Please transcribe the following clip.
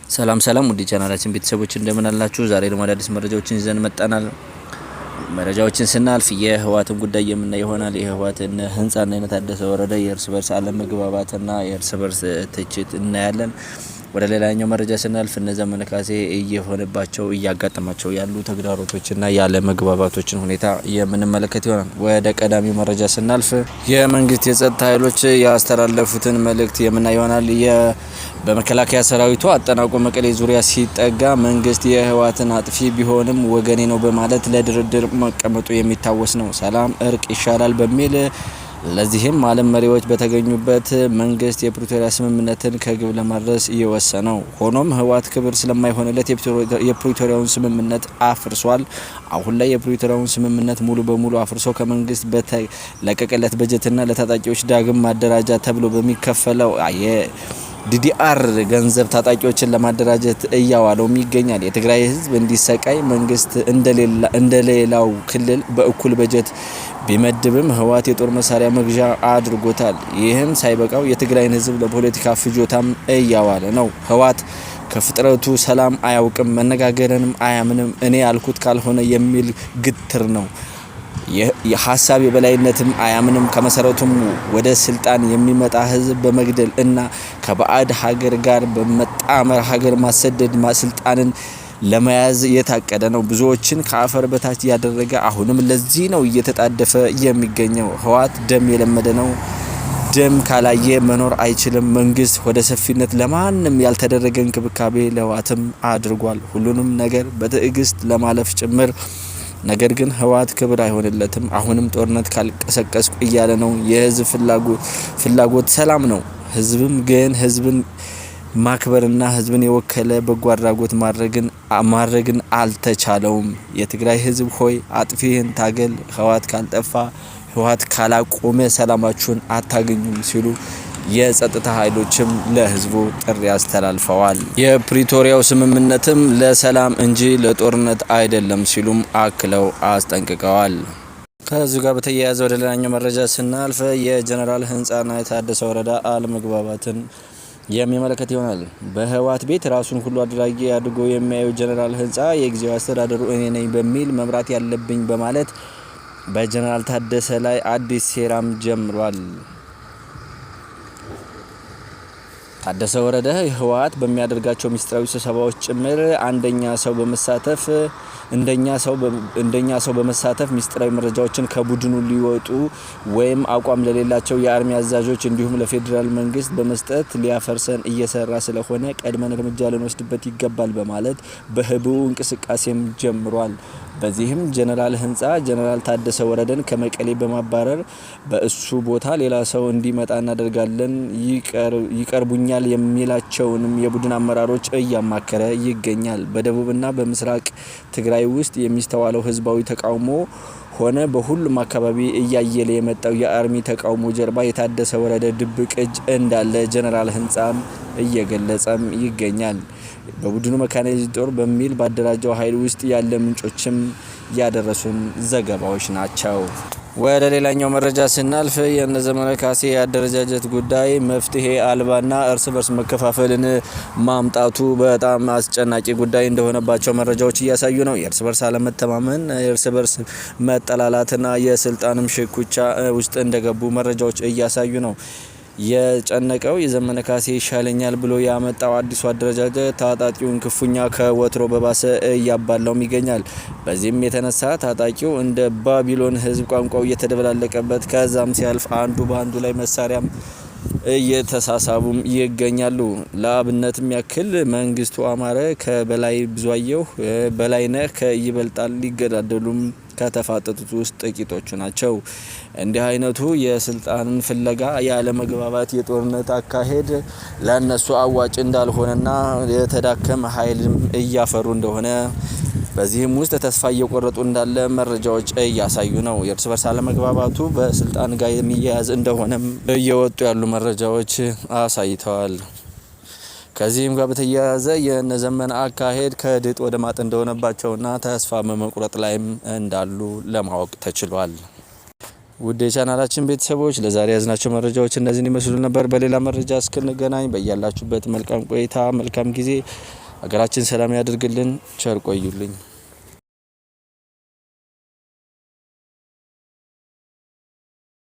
ሰላም ውድ ቻናላችን ቤተሰቦች እንደምን አላችሁ? ዛሬ ደግሞ አዳዲስ መረጃዎችን ይዘን መጣናል። መረጃዎችን ስናልፍ የህወሓትን ጉዳይ የምናይ ይሆናል። የህወሓትን ህንጻና የታደሰ ወረደ የእርስ በርስ አለመግባባትና የእርስ በርስ ትችት እናያለን። ወደ ሌላኛው መረጃ ስናልፍ እነ ዘመነ ካሴ እየሆነባቸው እያጋጠማቸው ያሉ ተግዳሮቶችና ያለ መግባባቶችን ሁኔታ የምንመለከት ይሆናል። ወደ ቀዳሚው መረጃ ስናልፍ የመንግስት የጸጥታ ኃይሎች ያስተላለፉትን መልእክት የምናይ ይሆናል። በመከላከያ ሰራዊቱ አጠናቆ መቀሌ ዙሪያ ሲጠጋ መንግስት የህወሓትን አጥፊ ቢሆንም ወገኔ ነው በማለት ለድርድር መቀመጡ የሚታወስ ነው። ሰላም እርቅ ይሻላል በሚል ለዚህም ዓለም መሪዎች በተገኙበት መንግስት የፕሪቶሪያ ስምምነትን ከግብ ለማድረስ እየወሰነው። ሆኖም ህወሓት ክብር ስለማይሆንለት የፕሪቶሪያውን ስምምነት አፍርሷል። አሁን ላይ የፕሪቶሪያውን ስምምነት ሙሉ በሙሉ አፍርሶ ከመንግስት በተለቀቀለት በጀትና ለታጣቂዎች ዳግም ማደራጃ ተብሎ በሚከፈለው ዲዲአር ገንዘብ ታጣቂዎችን ለማደራጀት እያዋለው ይገኛል። የትግራይ ህዝብ እንዲሰቃይ መንግስት እንደሌላው ክልል በእኩል በጀት ቢመድብም ህወሓት የጦር መሳሪያ መግዣ አድርጎታል። ይህም ሳይበቃው የትግራይን ህዝብ ለፖለቲካ ፍጆታም እያዋለ ነው። ህወሓት ከፍጥረቱ ሰላም አያውቅም፣ መነጋገርንም አያምንም፣ እኔ ያልኩት ካልሆነ የሚል ግትር ነው። የሀሳብ የበላይነትም አያምንም። ከመሰረቱም ወደ ስልጣን የሚመጣ ህዝብ በመግደል እና ከባዕድ ሀገር ጋር በመጣመር ሀገር ማሰደድ ስልጣንን ለመያዝ የታቀደ ነው። ብዙዎችን ከአፈር በታች ያደረገ አሁንም ለዚህ ነው እየተጣደፈ የሚገኘው። ህወሓት ደም የለመደ ነው። ደም ካላየ መኖር አይችልም። መንግስት ወደ ሰፊነት ለማንም ያልተደረገ እንክብካቤ ለህወሓትም አድርጓል። ሁሉንም ነገር በትዕግስት ለማለፍ ጭምር። ነገር ግን ህወሓት ክብር አይሆንለትም። አሁንም ጦርነት ካልቀሰቀስኩ እያለ ነው። የህዝብ ፍላጎት ሰላም ነው። ህዝብም ግን ህዝብን ማክበርና ህዝብን የወከለ በጎ አድራጎት ማድረግን አልተቻለውም። የትግራይ ህዝብ ሆይ አጥፊህን ታገል። ህወሓት ካልጠፋ ህወሓት ካላቆመ ሰላማችሁን አታገኙም ሲሉ የጸጥታ ኃይሎችም ለህዝቡ ጥሪ አስተላልፈዋል። የፕሪቶሪያው ስምምነትም ለሰላም እንጂ ለጦርነት አይደለም ሲሉም አክለው አስጠንቅቀዋል። ከዚህ ጋር በተያያዘ ወደ ሌላኛው መረጃ ስናልፍ የጀነራል ህንጻና የታደሰ ወረዳ አለመግባባትን የሚመለከት ይሆናል። በህወሓት ቤት ራሱን ሁሉ አድራጊ አድርጎ የሚያየው ጀነራል ህንጻ የጊዜው አስተዳደሩ እኔ ነኝ በሚል መምራት ያለብኝ በማለት በጀነራል ታደሰ ላይ አዲስ ሴራም ጀምሯል። ታደሰ ወረደ ህወሓት በሚያደርጋቸው ሚስጥራዊ ስብሰባዎች ጭምር እንደኛ ሰው በመሳተፍ ሚስጥራዊ መረጃዎችን ከቡድኑ ሊወጡ ወይም አቋም ለሌላቸው የአርሚ አዛዦች እንዲሁም ለፌዴራል መንግስት በመስጠት ሊያፈርሰን እየሰራ ስለሆነ ቀድመን እርምጃ ልንወስድበት ይገባል በማለት በህቡዕ እንቅስቃሴም ጀምሯል። በዚህም ጀነራል ህንጻ ጀነራል ታደሰ ወረደን ከመቀሌ በማባረር በእሱ ቦታ ሌላ ሰው እንዲመጣ እናደርጋለን፣ ይቀርቡኛል የሚላቸውንም የቡድን አመራሮች እያማከረ ይገኛል። በደቡብና በምስራቅ ትግራይ ውስጥ የሚስተዋለው ህዝባዊ ተቃውሞ ሆነ በሁሉም አካባቢ እያየለ የመጣው የአርሚ ተቃውሞ ጀርባ የታደሰ ወረደ ድብቅ እጅ እንዳለ ጀነራል ህንጻም እየገለጸም ይገኛል። በቡድኑ መካናይዝድ ጦር በሚል ባደራጀው ኃይል ውስጥ ያለ ምንጮችም ያደረሱን ዘገባዎች ናቸው። ወደ ሌላኛው መረጃ ስናልፍ የእነ ዘመነ ካሴ የአደረጃጀት ጉዳይ መፍትሄ አልባና እርስ በርስ መከፋፈልን ማምጣቱ በጣም አስጨናቂ ጉዳይ እንደሆነባቸው መረጃዎች እያሳዩ ነው። የእርስ በርስ አለመተማመን፣ የእርስ በርስ መጠላላትና የስልጣንም ሽኩቻ ውስጥ እንደገቡ መረጃዎች እያሳዩ ነው። የጨነቀው የዘመነ ካሴ ይሻለኛል ብሎ ያመጣው አዲሱ አደረጃጀት ታጣቂውን ክፉኛ ከወትሮ በባሰ እያባላውም ይገኛል። በዚህም የተነሳ ታጣቂው እንደ ባቢሎን ህዝብ ቋንቋው እየተደበላለቀበት ከዛም ሲያልፍ አንዱ በአንዱ ላይ መሳሪያም እየተሳሳቡም ይገኛሉ። ለአብነትም ያክል መንግስቱ አማረ ከበላይ ብዙአየሁ፣ በላይነህ ከይበልጣል ሊገዳደሉም ከተፋጠጡት ውስጥ ጥቂቶቹ ናቸው። እንዲህ አይነቱ የስልጣንን ፍለጋ ያለ መግባባት የጦርነት አካሄድ ለነሱ አዋጭ እንዳልሆነና የተዳከመ ኃይልም እያፈሩ እንደሆነ በዚህም ውስጥ ተስፋ እየቆረጡ እንዳለ መረጃዎች እያሳዩ ነው። የእርስ በርስ አለመግባባቱ በስልጣን ጋር የሚያያዝ እንደሆነም እየወጡ ያሉ መረጃዎች አሳይተዋል። ከዚህም ጋር በተያያዘ የነዘመነ አካሄድ ከድጥ ወደ ማጥ እንደሆነባቸውና ተስፋ በመቁረጥ ላይም እንዳሉ ለማወቅ ተችሏል። ውድ የቻናላችን ቤተሰቦች ለዛሬ ያዝናቸው መረጃዎች እነዚህን ይመስሉ ነበር። በሌላ መረጃ እስክንገናኝ በያላችሁበት መልካም ቆይታ መልካም ጊዜ ሀገራችን ሰላም ያድርግልን። ቸር ቆዩልኝ።